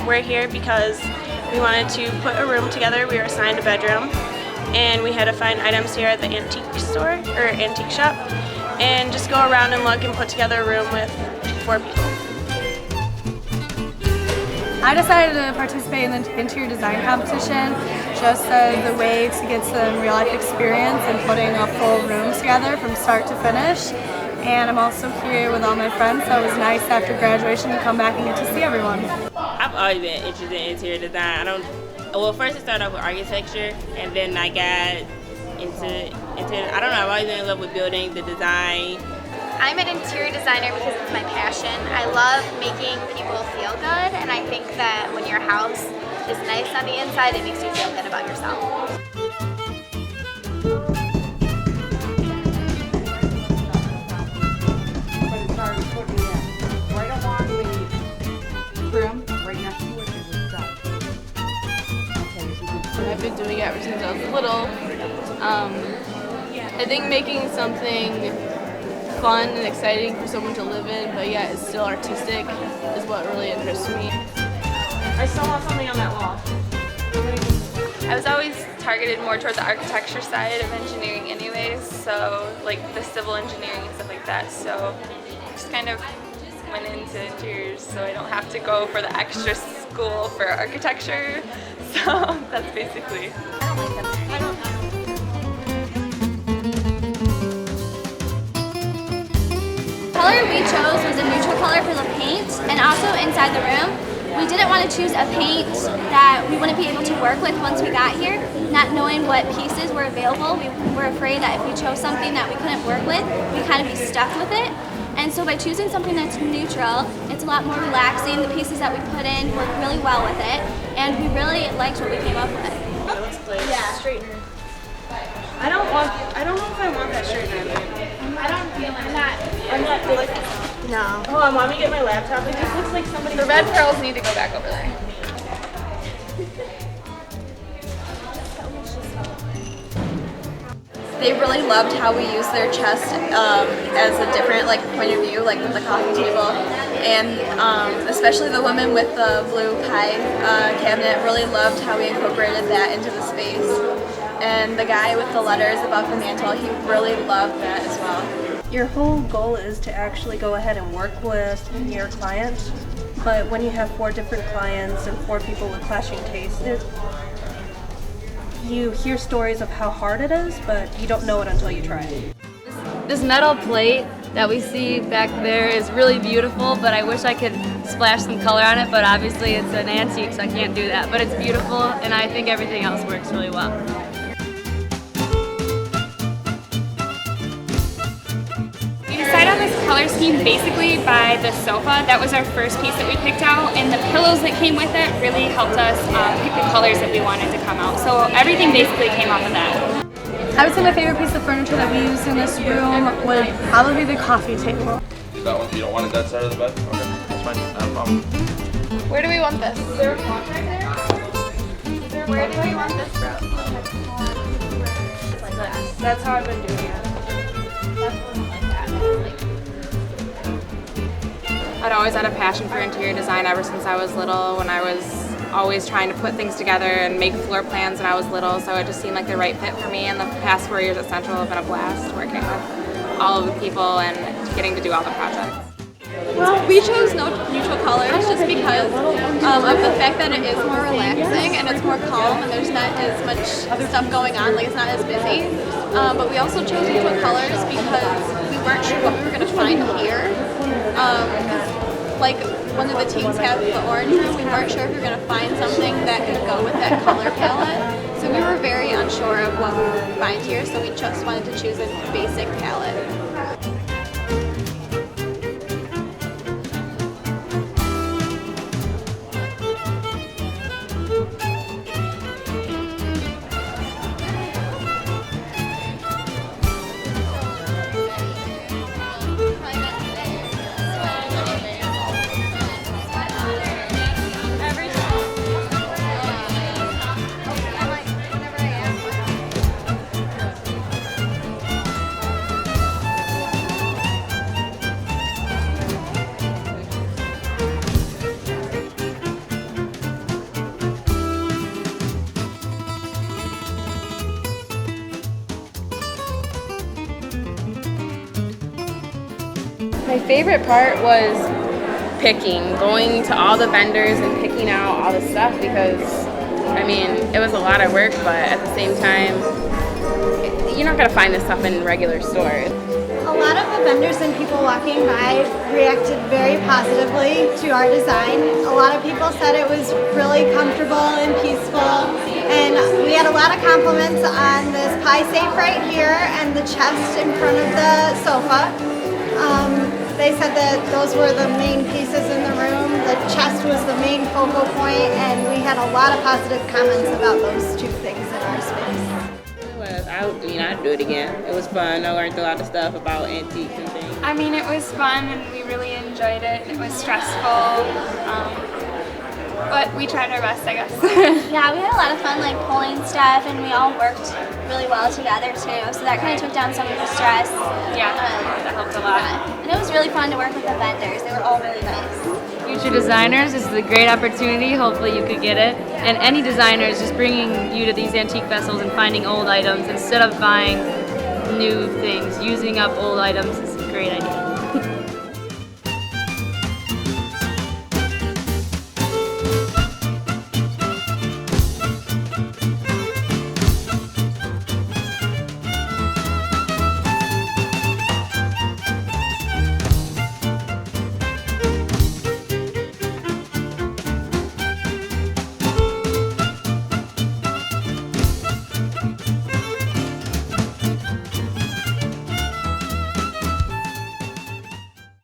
we're here because we wanted to put a room together. We were assigned a bedroom, and we had to find items here at the antique store, or antique shop, and just go around and look and put together a room with 4 people. I decided to participate in the interior design competition just as a way to get some real-life experience in putting a full room together from start to finish. And I'm also here with all my friends, so it was nice after graduation to come back and get to see everyone. I've always been interested in interior design. Well, first it started off with architecture, and then I got into I don't know, I've always been in love with building, the design. I'm an interior designer because it's my passion. I love making people feel good, and I think that when your house is nice on the inside, it makes you feel good about yourself. I've been doing it ever since I was little. I think making something fun and exciting for someone to live in, but yet it's still artistic, is what really interests me. I still want something on that wall. I was always targeted more toward the architecture side of engineering anyways, so like the civil engineering and stuff like that, so just kind of went into interiors so I don't have to go for the extra school for architecture, so that's basically. I don't like them. The color we chose was a neutral color for the paint, and also inside the room. We didn't want to choose a paint that we wouldn't be able to work with once we got here. Not knowing what pieces were available, we were afraid that if we chose something that we couldn't work with, we'd kind of be stuck with it. And so by choosing something that's neutral, it's a lot more relaxing. The pieces that we put in work really well with it, and we really liked what we came up with. It looks like straightener. I don't know if I want that straightener. I'm not big. No. Hold on, let me get my laptop. It just looks like somebody. The red pearls need to go back over there. They really loved how we used their chest as a different point of view, like with the coffee table, and especially the woman with the blue pie cabinet really loved how we incorporated that into the space. And the guy with the letters above the mantle, he really loved that as well. Your whole goal is to actually go ahead and work with your client, but when you have 4 different clients and 4 people with clashing tastes, you hear stories of how hard it is, but you don't know it until you try it. This metal plate that we see back there is really beautiful, but I wish I could splash some color on it, but obviously it's an antique, so I can't do that. But it's beautiful, and I think everything else works really well. We decided on this color scheme basically by the sofa. That was our first piece that we picked out, and the pillows that came with it really helped us pick the colors that we wanted to come out. So everything basically came off of that. I would say my favorite piece of furniture that we used in this room would probably be the coffee table. Is that one? You don't want it that side of the bed? Okay, that's fine. Not a problem. Where do we want this? Is there a clock right there? Where do we want this from? That's how I've been doing it. I'd always had a passion for interior design ever since I was little, when I was always trying to put things together and make floor plans when I was little, so it just seemed like the right fit for me. And the past 4 years at Central have been a blast working with all of the people and getting to do all the projects. Well, we chose neutral colors just because of the fact that it is more relaxing and it's more calm and there's not as much stuff going on, like it's not as busy. But we also chose neutral colors because we weren't sure what we were going to find here. Like one of the teams have the orange room, we weren't sure if we were going to find something that could go with that color palette. So we were very unsure of what we would find here, so we just wanted to choose a basic palette. My favorite part was going to all the vendors and picking out all the stuff because, I mean, it was a lot of work, but at the same time, you're not going to find this stuff in regular stores. A lot of the vendors and people walking by reacted very positively to our design. A lot of people said it was really comfortable and peaceful, and we had a lot of compliments on this pie safe right here and the chest in front of the sofa. They said that those were the main pieces in the room. The chest was the main focal point, and we had a lot of positive comments about those two things in our space. I'd do it again. It was fun. I learned a lot of stuff about antiques and things. I mean, it was fun and we really enjoyed it. It was stressful, but we tried our best, I guess. Yeah, we had a lot of fun, like pulling stuff, and we all worked really well together too. So that kind of took down some of the stress. Yeah, that helped a lot. And it was really fun to work with the vendors. They were all really nice. Future designers, this is a great opportunity. Hopefully you could get it. And any designers just bringing you to these antique festivals and finding old items instead of buying new things. Using up old items is a great idea.